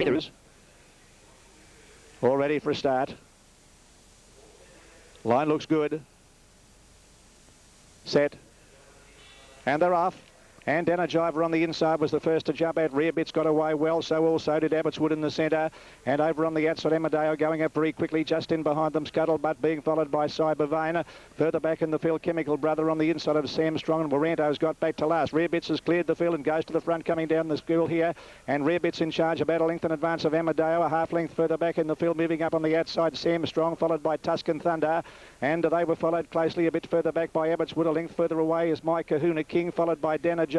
Leaders. All ready for a start. Line looks good. Set. And they're off. And Energiver on the inside was the first to jump out. Rear Bits got away well, so also did Abbotswood in the centre. And over on the outside, Amadeo going up very quickly, just in behind them. Scuttlebutt being followed by Cybervane. Further back in the field, Chemical Brother on the inside of Sam Strong, and Waranto's got back to last. Rear Bits has cleared the field and goes to the front, coming down the school here. And Rear Bits in charge, about a length in advance of Amadeo, a half length further back in the field, moving up on the outside, Sam Strong, followed by Tuscan Thunder. And they were followed closely a bit further back by Abbotswood. A length further away is My Kahuna King, followed by Energiver.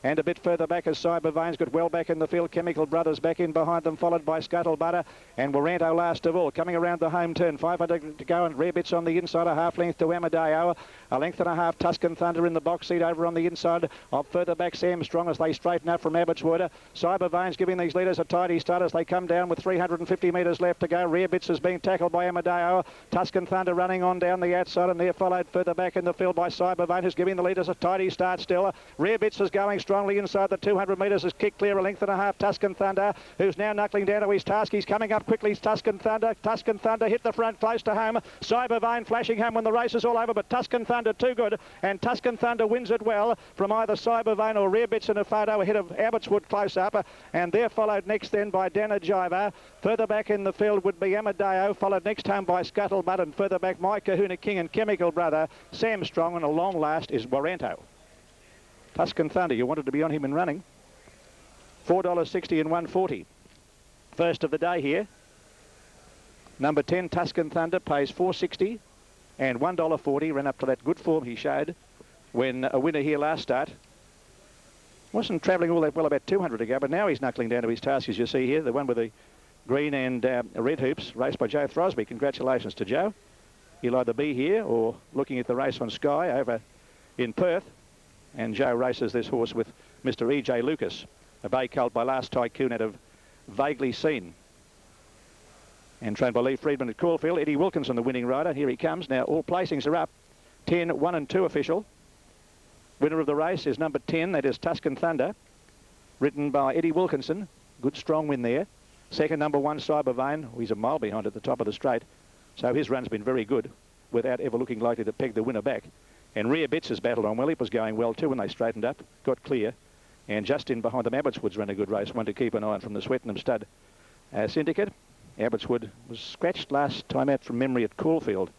And a bit further back as Cybervane's got well back in the field. Chemical Brothers back in behind them, followed by Scuttlebutter. And Waranto last of all, coming around the home turn. 500 to go, and Rear Bits on the inside, a half length to Amadeo. A length and a half, Tuscan Thunder in the box seat over on the inside of further back Sam Strong as they straighten up from Abbotswood. Cybervane's giving these leaders a tidy start as they come down with 350 metres left to go. Rear Bits is being tackled by Amadeo. Tuscan Thunder running on down the outside, and they're followed further back in the field by Cybervane, who's giving the leaders a tidy start still. Rear Bits is going strongly inside the 200 metres, has kicked clear a length and a half. Tuscan Thunder, who's now knuckling down to his task. He's coming up quickly. Tuscan Thunder hit the front close to home. Cybervane flashing home when the race is all over, but Tuscan Thunder too good, and Tuscan Thunder wins it well from either Cybervane or Rear Bits in a photo ahead of Abbotswood close up, and they're followed next then by Energiver. Further back in the field would be Amadeo, followed next home by Scuttlebutt, and further back My Kahuna King and Chemical Brother. Sam Strong, and a long last is Waranto. Tuscan Thunder, you wanted to be on him and running. $4.60 and $1.40. First of the day here. Number 10, Tuscan Thunder, pays $4.60 and $1.40. Ran up to that good form he showed when a winner here last start. Wasn't travelling all that well about 200 ago, but now he's knuckling down to his task, as you see here. The one with the green and red hoops, raced by Joe Throsby. Congratulations to Joe. He'll either be here or looking at the race on Sky over in Perth. And Joe races this horse with Mr. E.J. Lucas, a bay colt by Last Tycoon out of Vaguely Seen. And trained by Lee Friedman at Caulfield. Eddie Wilkinson, the winning rider. Here he comes. Now all placings are up. 10, 1 and 2 official. Winner of the race is number 10. That is Tuscan Thunder, ridden by Eddie Wilkinson. Good strong win there. Second, number 1, Cybervane. He's a mile behind at the top of the straight. So his run's been very good without ever looking likely to peg the winner back. And Rear Bits has battled on well. It was going well too when they straightened up. Got clear. And just in behind them, Abbotswood's run a good race. One to keep an eye on from the Swettenham stud syndicate. Abbotswood was scratched last time out from memory at Caulfield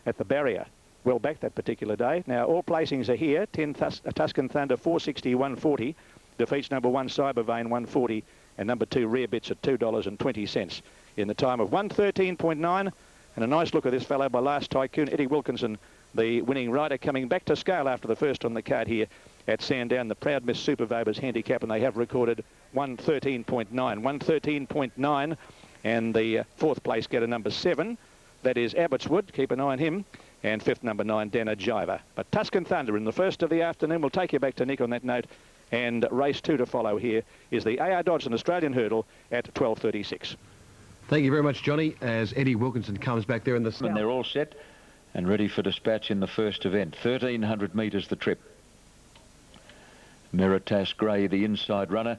at the barrier. Well back that particular day. Now all placings are here. 10 Tuscan Thunder, $4.60, $1.40. Defeats number 1, Cybervane, $1.40. And number 2, Rear Bits at $2.20 in the time of 1:13.9. And a nice look at this fellow by Last Tycoon, Eddie Wilkinson, the winning rider, coming back to scale after the first on the card here at Sandown. The Proud Miss Super Vobers handicap, and they have recorded 1:13.9. 1:13.9, and the fourth place getter, number 7. That is Abbotswood. Keep an eye on him. And fifth, number 9, Energiver. But Tuscan Thunder in the first of the afternoon. We'll take you back to Nick on that note. And race 2 to follow here is the A.R. Dodson Australian Hurdle at 12:36. Thank you very much, Johnny, as Eddie Wilkinson comes back there in the... And they're all set and ready for dispatch in the first event. 1,300 metres the trip. Meritas Grey, the inside runner.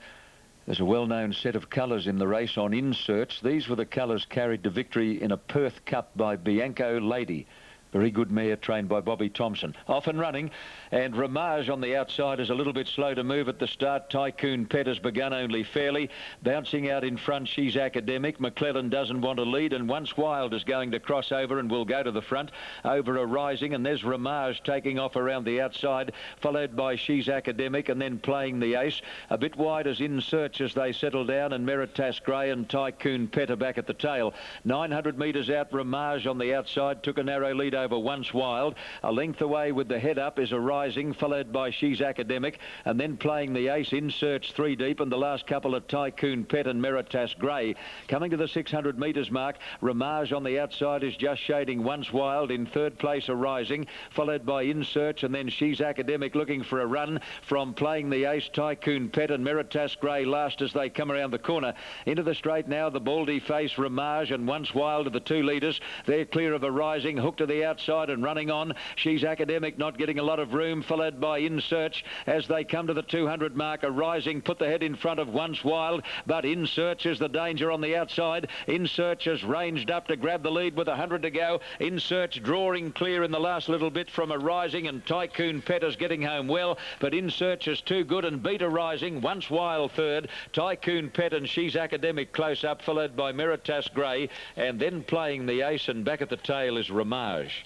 There's a well-known set of colours in the race on inserts. These were the colours carried to victory in a Perth Cup by Bianco Lady. Very good mare trained by Bobby Thompson. Off and running, and Ramage on the outside is a little bit slow to move at the start. Tycoon Pet has begun only fairly. Bouncing out in front, She's Academic. McClellan doesn't want to lead, and Once Wild is going to cross over and will go to the front over a rising, and there's Ramage taking off around the outside, followed by She's Academic, and then Playing the Ace. A bit wide as In Search as they settle down, and Meritas Grey and Tycoon Pet are back at the tail. 900 metres out, Ramage on the outside took a narrow lead over Once Wild. A length away with the head up is a rising, followed by She's Academic, and then Playing the Ace, In Search 3 deep, and the last couple of Tycoon Pet and Meritas Grey. Coming to the 600 metres mark, Ramage on the outside is just shading Once Wild. In third place, a rising, followed by In Search, and then She's Academic looking for a run from Playing the Ace, Tycoon Pet and Meritas Grey last as they come around the corner. Into the straight now, the Baldy Face, Ramage and Once Wild are the 2 leaders. They're clear of a rising, hook to the outside and running on. She's Academic, not getting a lot of room, followed by In Search as they come to the 200 marker. Rising put the head in front of Once Wild, but In Search is the danger on the outside. In Search has ranged up to grab the lead with 100 to go. In Search drawing clear in the last little bit from a Rising, and Tycoon Pet is getting home well, but In Search is too good and beat a Rising. Once Wild third, Tycoon Pet and She's Academic close up, followed by Meritas Grey, and then playing the ace, and back at the tail is Ramage.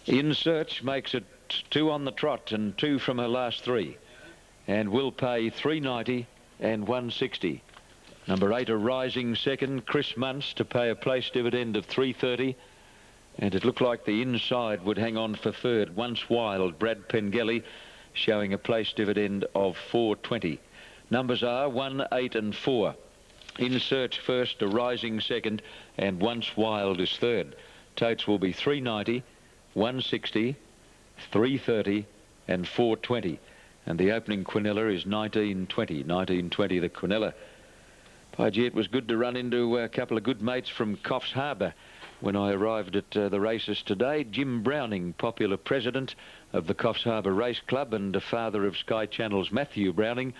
In Search makes it 2 on the trot and 2 from her last 3, and will pay $3.90 and $1.60. Number 8, a Rising second, Chris Munce, to pay a place dividend of $3.30. And it looked like the inside would hang on for third. Once Wild, Brad Pengelly, showing a place dividend of $4.20. Numbers are 1, 8 and 4. In Search first, a Rising second, and Once Wild is third. Totes will be $3.90, $1.60, $3.30 and $4.20. And the opening Quinella is $19.20. $19.20 the Quinella. By gee, it was good to run into a couple of good mates from Coffs Harbour when I arrived at the races today. Jim Browning, popular president of the Coffs Harbour Race Club and the father of Sky Channel's Matthew Browning,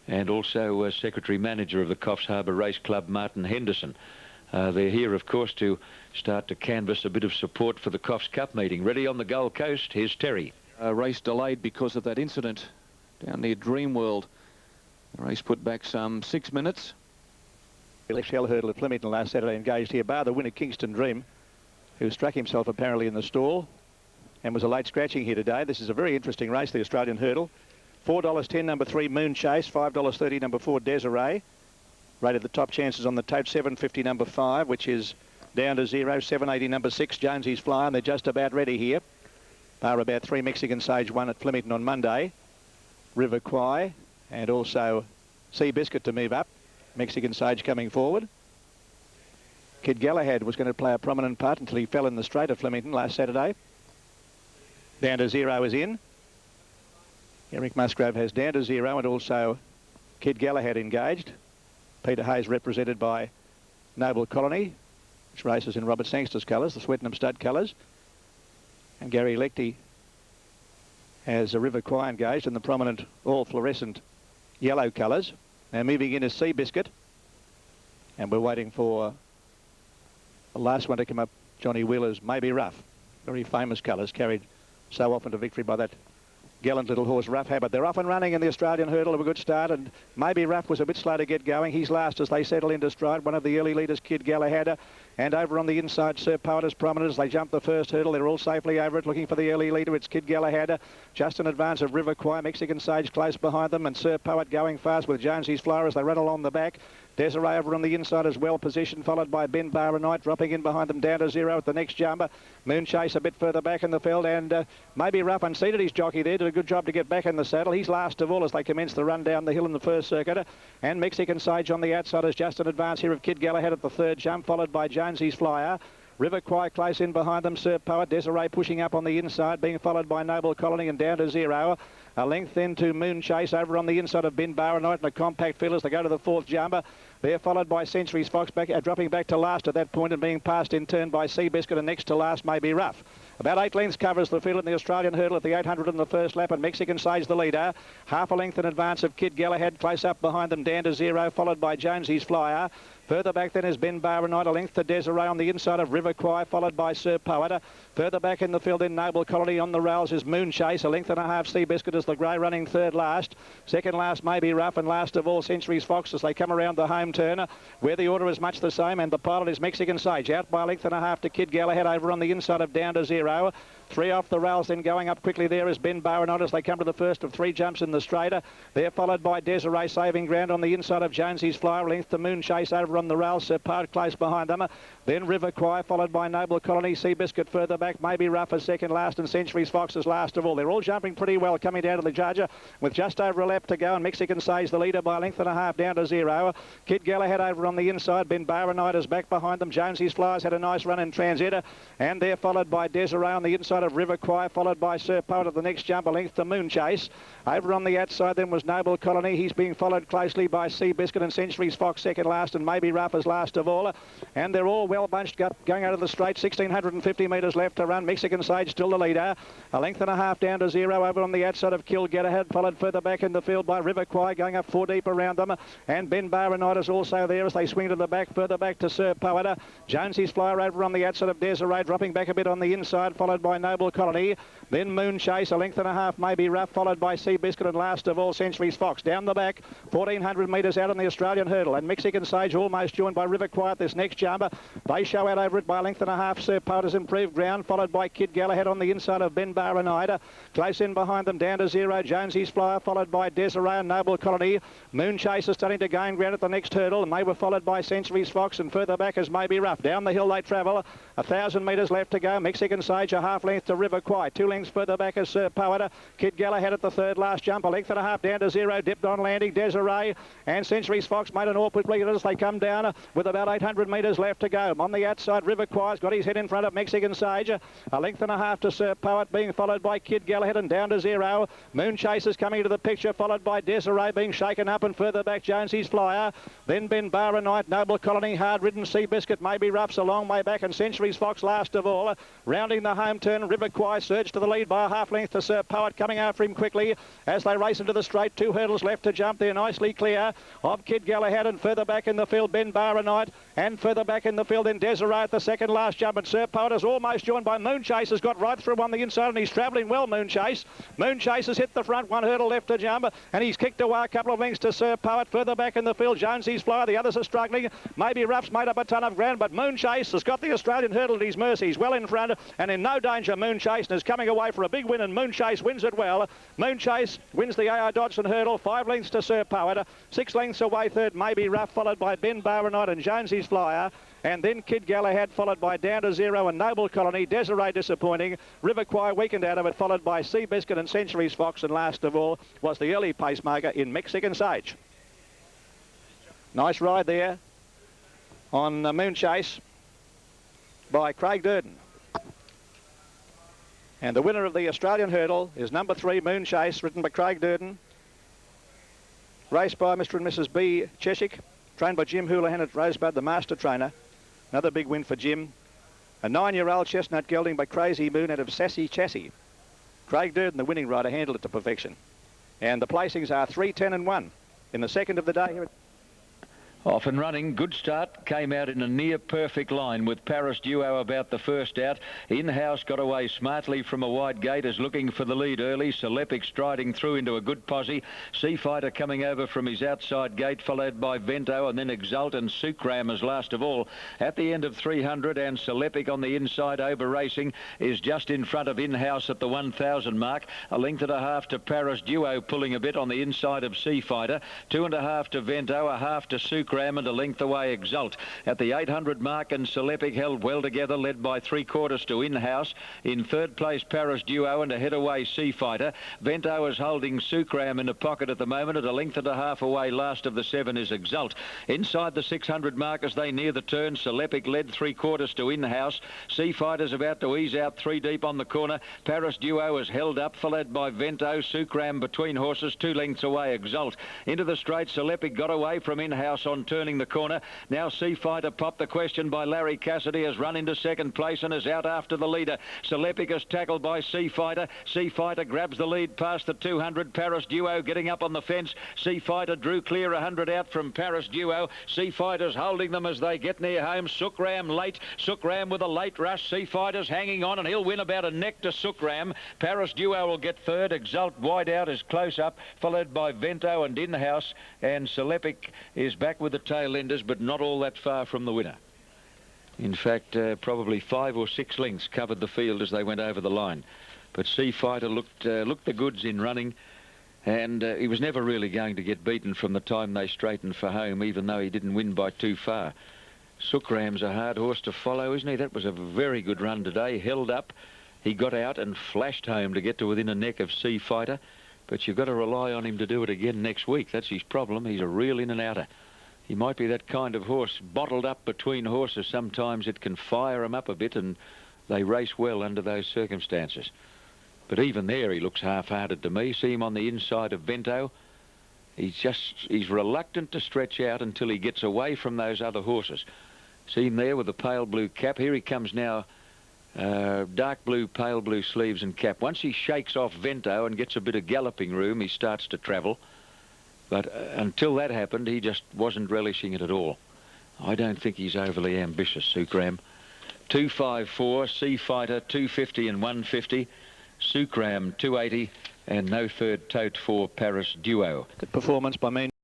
and also secretary manager of the Coffs Harbour Race Club, Martin Henderson. They're here, of course, to start to canvass a bit of support for the Coffs Cup meeting. Ready on the Gold Coast, here's Terry. Race delayed because of that incident down near Dreamworld. The race put back some 6 minutes. The shell hurdle at Flemington last Saturday engaged here, bar the winner Kingston Dream, who struck himself apparently in the stall and was a late scratching here today. This is a very interesting race, the Australian hurdle. $4.10 number 3 Moon Chase, $5.30 number 4 Desiree. Rated the top chances on the tote, $7.50 number 5, which is down to 0. $7.80 number 6 Jonesy's Flyer, and they're just about ready here. Bar about 3 Mexican Sage 1 at Flemington on Monday. River Quay and also Sea Biscuit to move up. Mexican Sage coming forward. Kid Galahad was going to play a prominent part until he fell in the straight of Flemington last Saturday. Down to 0 is in. Eric Musgrove has down to 0 and also Kid Galahad engaged. Peter Hayes represented by Noble Colony, which races in Robert Sangster's colours, the Swettenham Stud colours. And Gary Lecty has a River Quay engaged in the prominent all fluorescent yellow colours. Now moving in is Sea Biscuit, and we're waiting for the last one to come up, Johnny Wheeler's Maybe Rough. Very famous colours, carried so often to victory by that gallant little horse Rough Habit. They're off and running in the Australian hurdle of a good start, and Maybe Rough was a bit slow to get going. He's last as they settle into stride. One of the early leaders, Kid Galahad, and over on the inside, Sir Poet is prominent as they jump the first hurdle. They're all safely over it, looking for the early leader. It's Kid Galahad, just in advance of River Quay. Mexican Sage close behind them, and Sir Poet going fast with Jonesy's Flyer as they run along the back. Desiree over on the inside is well positioned, followed by Ben Bar Night, dropping in behind them down to 0 at the next jumper. Moon Chase a bit further back in the field, and Maybe Rough unseated his jockey there, did a good job to get back in the saddle. He's last of all as they commence the run down the hill in the first circuit. And Mexican Sage on the outside is just in advance here of Kid Galahad at the third jump, followed by Jonesy's Flyer. River Quay close in behind them, Sir Poet. Desiree pushing up on the inside, being followed by Noble Colony and down to 0. A length then to Moon Chase over on the inside of Ben Baronight and a compact field as they go to the fourth jumper. They're followed by Century's Fox, dropping back to last at that point and being passed in turn by Sea Biscuit, and next to last Maybe Rough. About 8 lengths covers the field in the Australian hurdle at the 800 in the first lap, and Mexican Sage the leader. Half a length in advance of Kid Galahad, close up behind them, down to 0, followed by Jonesy's Flyer. Further back then is Ben Baronight, a length to Desiree on the inside of River Quay, followed by Sir Poet. Further back in the field in Noble Colony on the rails is Moon Chase, a length and a half. Sea Biscuit is the grey running third last. Second last Maybe Rough, and last of all Century's Fox as they come around the home turn, where the order is much the same, and the pilot is Mexican Sage, out by a length and a half to Kid Galahad over on the inside of down to 0. 3 off the rails, then going up quickly there is Ben Baronight as they come to the first of 3 jumps in the straighter. They're followed by Desiree saving ground on the inside of Jonesy's Flyer, a length to Moon Chase over on the rails, Sir Poet close behind them. Then River Quay followed by Noble Colony, Sea Biscuit further back, Maybe Rough as second last, and Century's Fox is last of all. They're all jumping pretty well coming down to the judger with just over a lap to go, and Mexican Sage the leader by a length and a half down to 0. Kid Galahad over on the inside, Ben Baronight is back behind them. Jonesy's Flyers had a nice run in transit, and they're followed by Desiree on the inside inside of River Choir, followed by Sir Poet at the next jump, a length to Moon Chase. Over on the outside then was Noble Colony. He's being followed closely by Sea Biscuit and Century's Fox second last, and maybe Rough as last of all. And they're all well bunched up, going out of the straight. 1,650 metres left to run. Mexican Sage still the leader. A length and a half down to 0 over on the outside of Kill Get Ahead, followed further back in the field by River Choir, going up 4 deep around them. And Ben Baronight is also there as they swing to the back, further back to Sir Poeta. Jonesy's Flyer over on the outside of Desiree, dropping back a bit on the inside, followed by Noble Colony. Then Moon Chase, a length and a half, maybe Rough, followed by Sea Biscuit, and last of all Century's Fox. Down the back, 1,400 metres out on the Australian hurdle, and Mexican Sage almost joined by River Quiet this next jumper. They show out over it by a length and a half. Sir Poet has improved ground, followed by Kid Galahad on the inside of Ben Baronight. Close in behind them, down to 0, Jonesy's Flyer, followed by Desiree and Noble Colony. Moon Chase is starting to gain ground at the next hurdle, and they were followed by Century's Fox, and further back as maybe Rough. Down the hill they travel, 1,000 metres left to go. Mexican Sage a half length to River Quiet, 2 lengths further back as Sir Poet. Kid Galahad at the third last jump, a length and a half down to 0, dipped on landing. Desiree and Century's Fox made an awkward lead as they come down with about 800 metres left to go. On the outside, River Quiet's got his head in front of Mexican Sage, a length and a half to Sir Poet, being followed by Kid Galahad, and down to 0. Moon Chase is coming to the picture, followed by Desiree being shaken up, and further back Jonesy's Flyer. Then Ben Baronight, Noble Colony, Hard Ridden, Sea Biscuit, maybe Rough's a long way back, and Century's Fox last of all. Rounding the home turn, River Quiet surged to the lead by a half length to Sir Poet, coming after him quickly as they race into the straight. 2 hurdles left to jump. They're nicely clear of Kid Galahad, and further back in the field Ben Baronight, and further back in the field in Desiree at the second last jump, and Sir Poet is almost joined by Moon Chase, has got right through on the inside, and he's travelling well, Moon Chase. Moon Chase has hit the front, 1 hurdle left to jump, and he's kicked away a couple of lengths to Sir Poet. Further back in the field, Jonesy's Flyer, the others are struggling. Maybe Rough's made up a ton of ground, but Moon Chase has got the Australian hurdle at his mercy. He's well in front and in no danger, Moon Chase, and is coming away for a big win, and Moon Chase wins it well. Moon Chase wins the A.I. Dodson hurdle, 5 lengths to Sir Poet, 6 lengths away third, maybe Rough, followed by Ben Baronight and Jonesy's Flyer. And then Kid Galahad, followed by Down to 0 and Noble Colony. Desiree disappointing. River Choir weakened out of it, followed by Sea Biscuit and Century's Fox. And last of all was the early pacemaker in Mexican Sage. Nice ride there on Moon Chase by Craig Durden. And the winner of the Australian hurdle is number 3, Moon Chase, ridden by Craig Durden. Raced by Mr. and Mrs. B. Cheshik, trained by Jim Houlihan at Rosebud, the master trainer. Another big win for Jim. A 9-year-old chestnut gelding by Crazy Moon out of Sassy Chassis. Craig Durden, the winning rider, handled it to perfection. And the placings are 3, 10 and 1 in the second of the day here at Off and running, good start, came out in a near perfect line with Paris Duo about the first out. In-house got away smartly from a wide gate, is looking for the lead early. Celepic striding through into a good posse. Seafighter coming over from his outside gate, followed by Vento, and then Exult and Sukram as last of all. At the end of 300, and Celepic on the inside over racing is just in front of In-house at the 1,000 mark. A length and a half to Paris Duo, pulling a bit on the inside of Seafighter. 2.5 to Vento, a half to Sukram, and a length away Exult. At the 800 mark, and Celepic held well together, led by 3/4 to In-house. In third place, Paris Duo, and ahead away Seafighter. Vento is holding Sukram in the pocket at the moment. At a length and a half away, last of the 7 is Exult. Inside the 600 mark as they near the turn, Celepic led 3/4 to In-house. Seafighter's about to ease out 3 deep on the corner. Paris Duo is held up, followed by Vento. Sukram between horses, 2 lengths away Exult. Into the straight, Celepic got away from In-house on turning the corner. Now Seafighter popped the question by Larry Cassidy, has run into second place and is out after the leader. Celepic is tackled by Seafighter. Seafighter grabs the lead past the 200. Paris Duo getting up on the fence. Seafighter drew clear 100 out from Paris Duo. Seafighter's holding them as they get near home. Sukram late. Sukram with a late rush. Seafighter's hanging on, and he'll win about a neck to Sukram. Paris Duo will get third. Exult wide out is close up, followed by Vento and In-house, and Celepic is back with the tail enders, but not all that far from the winner. In fact, probably 5 or 6 lengths covered the field as they went over the line. But Seafighter looked the goods in running, and he was never really going to get beaten from the time they straightened for home, even though he didn't win by too far. Sukram's a hard horse to follow, isn't he? That was a very good run today. Held up, he got out and flashed home to get to within a neck of Seafighter. But you've got to rely on him to do it again next week. That's his problem. He's a real in and outer. He might be that kind of horse, bottled up between horses. Sometimes it can fire him up a bit, and they race well under those circumstances. But even there, he looks half-hearted to me. See him on the inside of Vento. He's reluctant to stretch out until he gets away from those other horses. See him there with the pale blue cap. Here he comes now, dark blue, pale blue sleeves and cap. Once he shakes off Vento and gets a bit of galloping room, he starts to travel. But until that happened, he just wasn't relishing it at all. I don't think he's overly ambitious, Sukram. 254, Sea Fighter 250 and 150, Sukram 280, and no third tote for Paris Duo. Good performance by me.